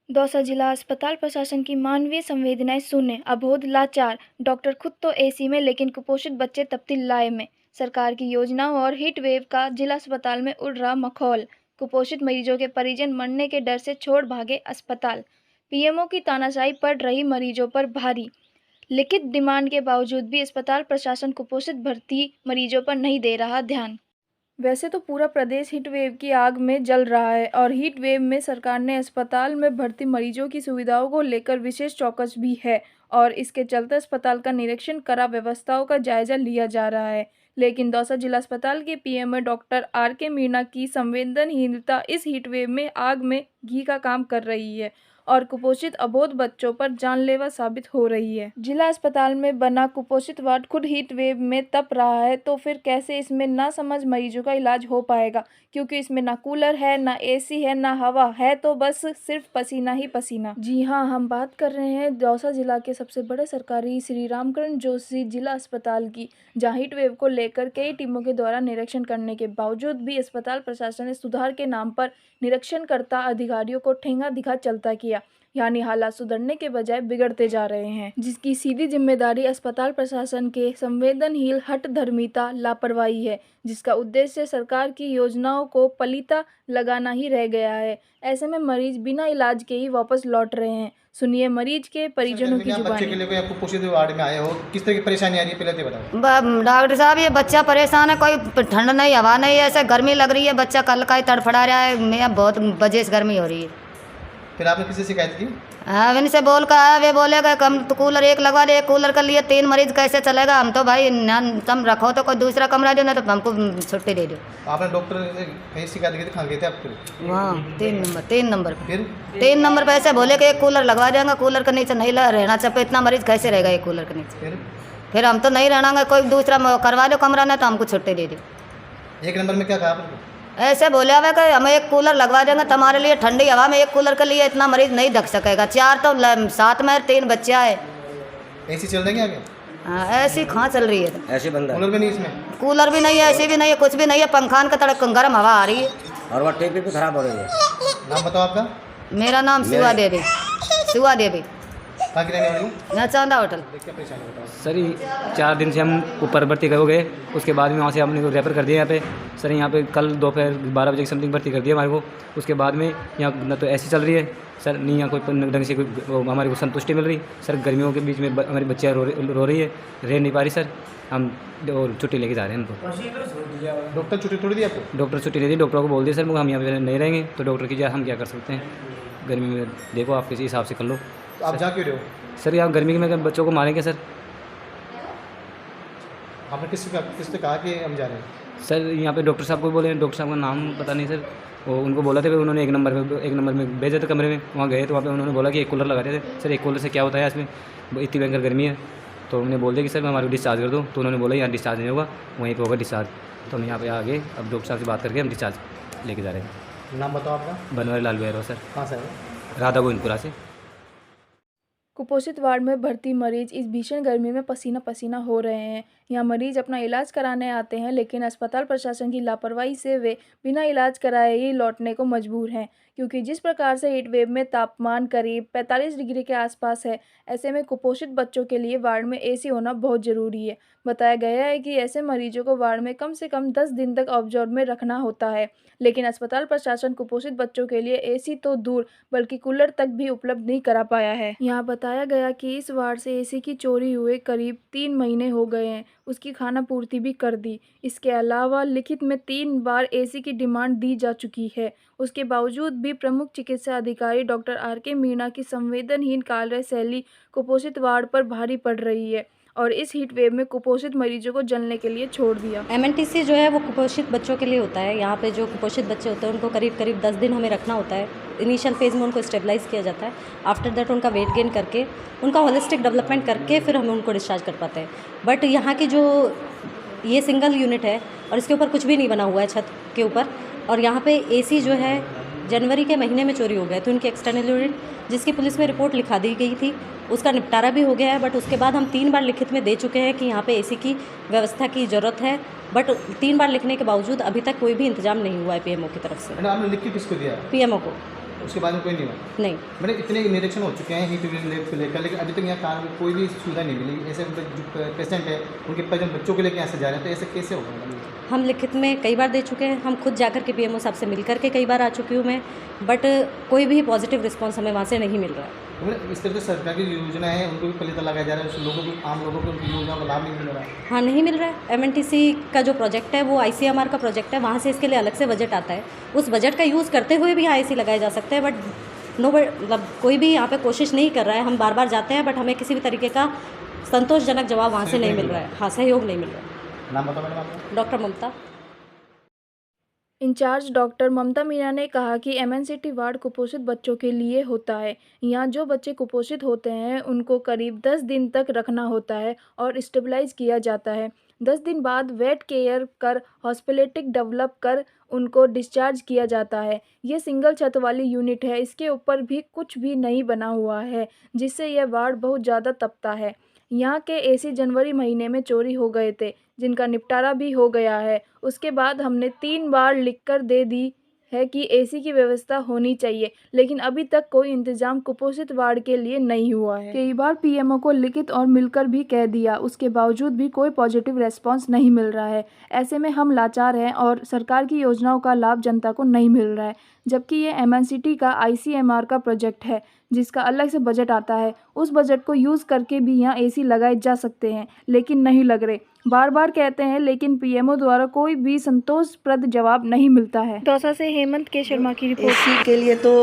दौसा जिला अस्पताल प्रशासन की मानवीय संवेदनाएं शून्य, अबोध, लाचार। डॉक्टर खुद तो एसी में, लेकिन कुपोषित बच्चे तप्ती लाए में। सरकार की योजनाओं और हीट वेव का जिला अस्पताल में उड़ रहा मखौल। कुपोषित मरीजों के परिजन मरने के डर से छोड़ भागे अस्पताल। पीएमओ की तानाशाही पड़ रही मरीजों पर भारी। लिखित डिमांड के बावजूद भी अस्पताल प्रशासन कुपोषित भर्ती मरीजों पर नहीं दे रहा ध्यान। वैसे तो पूरा प्रदेश हीट वेव की आग में जल रहा है और हीट वेव में सरकार ने अस्पताल में भर्ती मरीजों की सुविधाओं को लेकर विशेष चौकस भी है और इसके चलते अस्पताल का निरीक्षण करा व्यवस्थाओं का जायजा लिया जा रहा है। लेकिन दौसा जिला अस्पताल के पीएमओ डॉक्टर आर.के. मीणा की संवेदनहीनता इस हीट वेव में आग में घी का काम कर रही है और कुपोषित अबोध बच्चों पर जानलेवा साबित हो रही है। जिला अस्पताल में बना कुपोषित वार्ड खुद हीट वेव में तप रहा है, तो फिर कैसे इसमें ना समझ मरीजों का इलाज हो पाएगा, क्योंकि इसमें ना कूलर है, ना एसी है, ना हवा है, तो बस सिर्फ पसीना ही पसीना। जी हाँ, हम बात कर रहे हैं दौसा जिला के सबसे बड़े सरकारी श्री रामकरण जोशी जिला अस्पताल की, जहाँ हीट वेव को लेकर कई टीमों के द्वारा निरीक्षण करने के बावजूद भी अस्पताल प्रशासन ने सुधार के नाम पर निरीक्षणकर्ता अधिकारियों को ठेंगा दिखा चलता किया, यानी हालात सुधरने के बजाय बिगड़ते जा रहे हैं, जिसकी सीधी जिम्मेदारी अस्पताल प्रशासन के संवेदनहीन हठधर्मिता लापरवाही है, जिसका उद्देश्य सरकार की योजनाओं को पलीता लगाना ही रह गया है। ऐसे में मरीज बिना इलाज के ही वापस लौट रहे हैं। सुनिए मरीज के परिजनों की बच्चे के जुबानी। लिए कोई आपको कुपोषित वार्ड में आए हो, किस तरह की परेशानी आ रही है पहले तो बताओ। डॉक्टर साहब ये बच्चा परेशान है, कोई ठंड नहीं हवा नहीं, ऐसे गर्मी लग रही है, बच्चा कल का ही तड़फड़ा रहा है, मैं बहुत वजह से गर्मी हो रही है। फिर आपने किसी शिकायत की? हाँ इनसे बोल कर आया, वे बोलेगा कम तो कूलर एक लगवा दे, एक कूलर कर लिए 3 मरीज कैसे चलेगा। हम तो भाई तुम रखो तो कोई दूसरा कमरा दो, ना तो हमको छुट्टी दे दो। आपने डॉक्टर से कहीं शिकायत की थी, कहाँ गए थे आप फिर? हाँ 3 नंबर फिर 3 नंबर पे ऐसे बोले कि एक कूलर लगवा देंगे, कूलर के नीचे नहीं रहना चाहिए, इतना मरीज कैसे रहेगा एक कूलर के नीचे। फिर हम तो नहीं रहना, कोई दूसरा करवा दो कमरा, ना तो हमको छुट्टी दे दो। 1 नंबर में क्या कहा आपने? ऐसे बोले हुए कि हम एक कूलर लगवा देंगे तुम्हारे लिए, ठंडी हवा में एक कूलर के लिए इतना मरीज नहीं ढक सकेगा। 4 तो साथ में 3 बच्चे आए। ऐसी चल रही है आगे? हाँ ऐसी कहाँ चल रही है, ऐसे बंद है। कूलर भी नहीं इसमें? कूलर भी नहीं है, ऐसी भी नहीं है, कुछ भी नहीं है, पंखान का तड़क गर्म हवा आ रही है और वह टेपी भी खराब हो रही है। नाम बताओ आपका। मेरा नाम शिवा देवी। शिवा देवी, कहाँ की रहने वाली हो? यहाँ चांदा होटल। क्या परेशानी बताओ। सर 4 दिन से हम ऊपर भर्ती हो गए, उसके बाद में वहाँ से हमने को रेफर कर दिया यहाँ पे। सर यहाँ पे कल दोपहर 12 बजे की समथिंग भर्ती कर दिया हमारे को। उसके बाद में यहाँ न तो ऐसी चल रही है सर, नहीं यहाँ कोई ढंग से कोई हमारे को संतुष्टि मिल रही। सर गर्मियों के बीच में हमारी बच्चियाँ रो रही है, रह नहीं पा रही सर। हम और छुट्टी लेके जा रहे हैं उनको। डॉक्टर छुट्टी थोड़ी दी आपको? डॉक्टर छुट्टी दे दी, डॉक्टर को बोल दिया सर हम यहाँ पे नहीं रहेंगे, तो डॉक्टर की हम क्या कर सकते हैं। गर्मी में देखो आप किसी हिसाब से कर लो। तो आप जा क्यों रहे हो? सर यहाँ गर्मी में बच्चों को मारेंगे सर। आपने किससे कहा कि हम जा रहे हैं? सर यहाँ पे डॉक्टर साहब को बोले, डॉक्टर साहब का नाम पता नहीं सर, वो उनको बोला था, उन्होंने 1 नंबर में भेजे थे कमरे में। वहाँ गए तो वहाँ पे उन्होंने बोला कि एक कूलर लगा रहे थे। सर एक कूलर से क्या होता है, इसमें इतनी भयंकर गर्मी है। तो उन्होंने बोल दिया कि सर मैं हमारे को डिस्चार्ज कर दूँ। तो उन्होंने बोला यहाँ डिस्चार्ज नहीं होगा, वहीं पर होगा डिस्चार्ज। तो हम यहाँ पे आ गए, अब डॉक्टर साहब से बात करके हम डिस्चार्ज लेके जा रहे हैं। नाम बताओ आपका। बनवारी लाल भैरव सर, कहाँ से है? राधा गोविंदपुरा से। कुपोषित वार्ड में भर्ती मरीज इस भीषण गर्मी में पसीना पसीना हो रहे हैं। यहाँ मरीज अपना इलाज कराने आते हैं, लेकिन अस्पताल प्रशासन की लापरवाही से वे बिना इलाज कराए ही लौटने को मजबूर हैं, क्योंकि जिस प्रकार से हीट वेव में तापमान करीब 45 डिग्री के आसपास है, ऐसे में कुपोषित बच्चों के लिए वार्ड में एसी होना बहुत ज़रूरी है। बताया गया है कि ऐसे मरीजों को वार्ड में कम से कम 10 दिन तक ऑब्जर्व में रखना होता है, लेकिन अस्पताल प्रशासन कुपोषित बच्चों के लिए एसी तो दूर बल्कि कूलर तक भी उपलब्ध नहीं करा पाया है। यहाँ बताया गया कि इस वार्ड से एसी की चोरी हुए करीब 3 महीने हो गए हैं, उसकी खाना पूर्ति भी कर दी। इसके अलावा लिखित में 3 बार एसी की डिमांड दी जा चुकी है। उसके बावजूद भी प्रमुख चिकित्सा अधिकारी डॉक्टर आर.के. मीणा की संवेदनहीन कार्यशैली कुपोषित वार्ड पर भारी पड़ रही है और इस हीट वेव में कुपोषित मरीजों को जलने के लिए छोड़ दिया। MNTC जो है वो कुपोषित बच्चों के लिए होता है। यहाँ पे जो कुपोषित बच्चे होते हैं उनको करीब 10 दिन हमें रखना होता है। इनिशियल फेज़ में उनको स्टेबलाइज़ किया जाता है। आफ्टर दैट उनका वेट गेन करके, उनका होलिस्टिक डेवलपमेंट करके फिर हम उनको डिस्चार्ज कर पाते हैं। बट यहाँ की जो ये सिंगल यूनिट है और इसके ऊपर कुछ भी नहीं बना हुआ है छत के ऊपर, और यहाँ पे AC जो है जनवरी के महीने में चोरी हो गया, तो उनकी एक्सटर्नल यूनिट जिसकी पुलिस में रिपोर्ट लिखा दी गई थी उसका निपटारा भी हो गया है। बट उसके बाद हम 3 बार लिखित में दे चुके हैं कि यहाँ पे AC की व्यवस्था की ज़रूरत है, बट 3 बार लिखने के बावजूद अभी तक कोई भी इंतजाम नहीं हुआ है PMO की तरफ से। आपने लिख के किसको दिया? PMO को। उसके बाद में कोई नहीं हुआ। नहीं। मतलब इतने निरीक्षण हो चुके हैं हीट वेव को लेकर, लेकिन अभी तक यहाँ कार कोई भी सुविधा नहीं मिली। ऐसे जो पेशेंट है उनके पास बच्चों को लेकर यहाँ से जा रहे हैं, तो ऐसे कैसे होगा? हम लिखित में कई बार दे चुके हैं, हम खुद जाकर के पीएमओ साहब से मिल करके कई बार आ चुकी हूँ मैं, बट कोई भी पॉजिटिव रिस्पांस हमें वहाँ से नहीं मिल रहा है। मतलब इस तरह से सरकार की योजना है उनको भी पलीता लगाया जा रहा है, उस लोगों को, आम लोगों को उनकी योजना का लाभ नहीं मिल रहा है। हाँ, नहीं मिल रहा है। MNTC का जो प्रोजेक्ट है वो ICMR का प्रोजेक्ट है, वहाँ से इसके लिए अलग से बजट आता है। उस बजट का यूज़ करते हुए भी यहाँ AC लगाए जा सकते हैं, बट मतलब कोई भी यहाँ पे कोशिश नहीं कर रहा है। हम बार बार जाते हैं, बट हमें किसी भी तरीके का संतोषजनक जवाब वहाँ से नहीं मिल रहा है। हाँ, सहयोग नहीं मिल रहा है। नाम बताओ मैडम आपका? डॉक्टर ममता। इंचार्ज डॉक्टर ममता मीना ने कहा कि MNCT वार्ड कुपोषित बच्चों के लिए होता है। यहाँ जो बच्चे कुपोषित होते हैं उनको करीब 10 दिन तक रखना होता है और स्टेबलाइज किया जाता है। 10 दिन बाद वेट केयर कर हॉस्पिटलिटिक डेवलप कर उनको डिस्चार्ज किया जाता है। ये सिंगल छत वाली यूनिट है, इसके ऊपर भी कुछ भी नहीं बना हुआ है, जिससे यह वार्ड बहुत ज़्यादा तपता है। यहाँ के AC जनवरी महीने में चोरी हो गए थे, जिनका निपटारा भी हो गया है। उसके बाद हमने 3 बार लिखकर दे दी है कि AC की व्यवस्था होनी चाहिए, लेकिन अभी तक कोई इंतजाम कुपोषित वार्ड के लिए नहीं हुआ है। कई बार PMO को लिखित और मिलकर भी कह दिया, उसके बावजूद भी कोई पॉजिटिव रेस्पॉन्स नहीं मिल रहा है। ऐसे में हम लाचार हैं और सरकार की योजनाओं का लाभ जनता को नहीं मिल रहा है, जबकि ये MNCT का ICMR का प्रोजेक्ट है, जिसका अलग से बजट आता है। उस बजट को यूज़ करके भी यहाँ AC लगाए जा सकते हैं, लेकिन नहीं लग रहे। बार बार कहते हैं, लेकिन PMO द्वारा कोई भी संतोषप्रद जवाब नहीं मिलता है। दौसा से हेमंत के शर्मा की रिपोर्ट। AC के लिए तो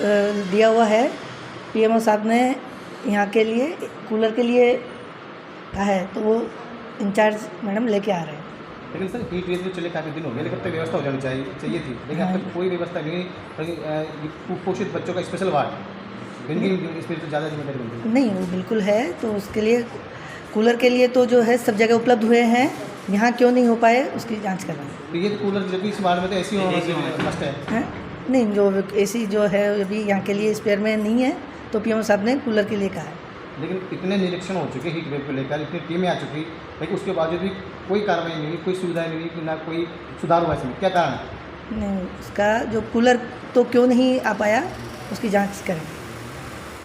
दिया हुआ है, PMO साहब ने यहाँ के लिए कूलर के लिए कहा है, तो वो इंचार्ज मैडम लेके आ रहे हैं। लेकिन सर हीट वेव में चले काफ़ी दिन हो गए, लेकिन अब तक व्यवस्था हो जानी चाहिए थी, लेकिन अब तक कोई व्यवस्था नहीं। कुपोषित बच्चों का स्पेशल वार्ड इस पर ज़्यादा जिम्मेदारी बनती है। नहीं, वो बिल्कुल है, तो उसके लिए कूलर के लिए तो जो है सब जगह उपलब्ध हुए हैं, यहाँ क्यों नहीं हो पाए उसकी जांच कर रहे हैं। तो ये कूलर जब भी इस वार्ड में तो AC होना मस्ट है। नहीं, जो AC जो है अभी यहाँ के लिए स्पेयर में नहीं है, तो PMO साहब ने कूलर के लिए कहा है। लेकिन इतने निरीक्षण हो चुके हीट वेव को लेकर, इतनी टीमें आ चुकी, लेकिन उसके बावजूद भी कोई कार्रवाई नहीं हुई, कोई सुविधा नहीं हुई, ना कोई सुधार हुआ इसमें, क्या कारण है? नहीं, उसका जो कूलर तो क्यों नहीं आ पाया उसकी जांच करें।